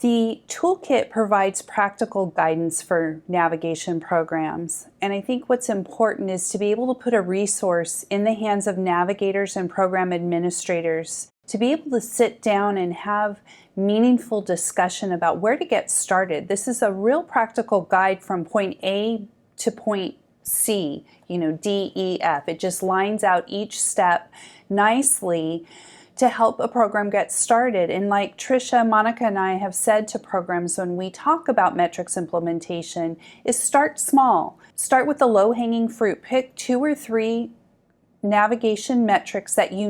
The toolkit provides practical guidance for navigation programs, and I think what's important is to be able to put a resource in the hands of navigators and program administrators to be able to sit down and have meaningful discussion about where to get started. This is a real practical guide from point A to point C, D, E, F. It just lines out each step nicely to help a program get started. And like Tricia, Monica, and I have said to programs when we talk about metrics implementation is start small. Start with the low-hanging fruit. Pick 2 or 3 navigation metrics that you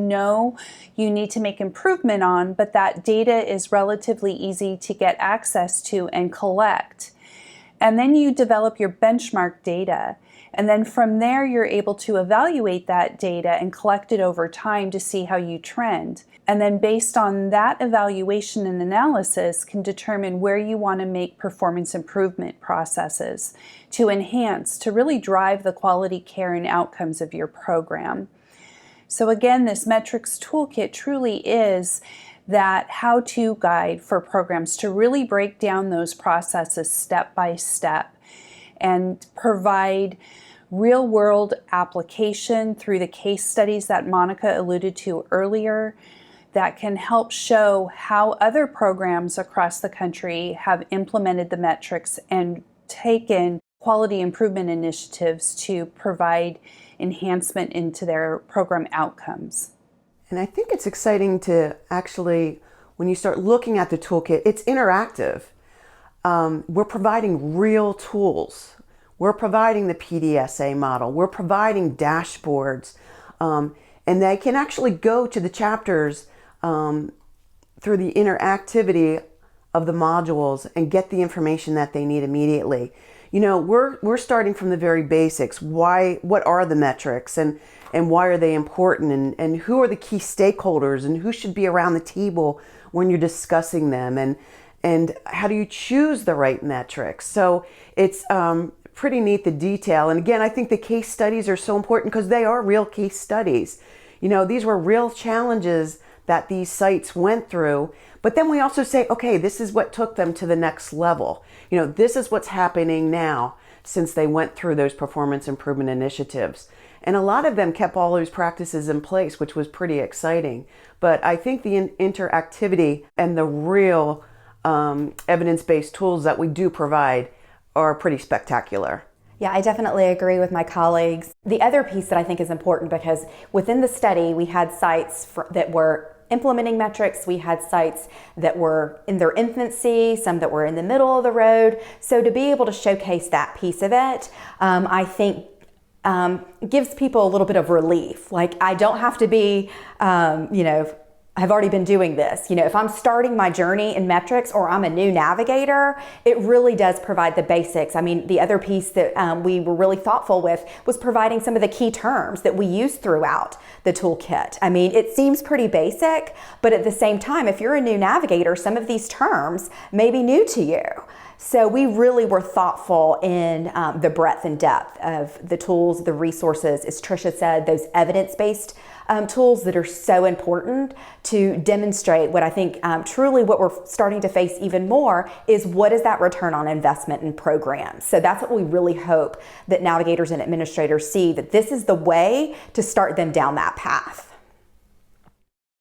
need to make improvement on, but that data is relatively easy to get access to and collect. And then you develop your benchmark data. And then from there, you're able to evaluate that data and collect it over time to see how you trend. And then based on that evaluation and analysis can determine where you want to make performance improvement processes to enhance, to really drive the quality care and outcomes of your program. So again, this Metrics Toolkit truly is that how-to guide for programs to really break down those processes step by step and provide real-world application through the case studies that Monica alluded to earlier that can help show how other programs across the country have implemented the metrics and taken quality improvement initiatives to provide enhancement into their program outcomes. And I think it's exciting to actually, when you start looking at the toolkit, it's interactive. We're providing real tools. We're providing the PDSA model. We're providing dashboards. And they can actually go to the chapters through the interactivity of the modules and get the information that they need immediately. We're starting from the very basics. What are the metrics and why are they important and who are the key stakeholders and who should be around the table when you're discussing them and how do you choose the right metrics? So it's pretty neat, the detail. And again, I think the case studies are so important because they are real case studies. These were real challenges that these sites went through. But then we also say, okay, this is what took them to the next level. This is what's happening now since they went through those performance improvement initiatives. And a lot of them kept all those practices in place, which was pretty exciting. But I think the interactivity and the real evidence-based tools that we do provide are pretty spectacular. Yeah, I definitely agree with my colleagues. The other piece that I think is important, because within the study, we had sites that were implementing metrics, we had sites that were in their infancy, some that were in the middle of the road. So to be able to showcase that piece of it, I think gives people a little bit of relief. Like, I don't have to be, I've already been doing this. If I'm starting my journey in metrics or I'm a new navigator, it really does provide the basics. I mean, the other piece that we were really thoughtful with was providing some of the key terms that we use throughout the toolkit. I mean, it seems pretty basic, but at the same time, if you're a new navigator, some of these terms may be new to you. So we really were thoughtful in the breadth and depth of the tools, the resources, as Tricia said, those evidence-based tools that are so important to demonstrate what I think truly what we're starting to face even more is what is that return on investment in programs. So that's what we really hope that navigators and administrators see, that this is the way to start them down that path.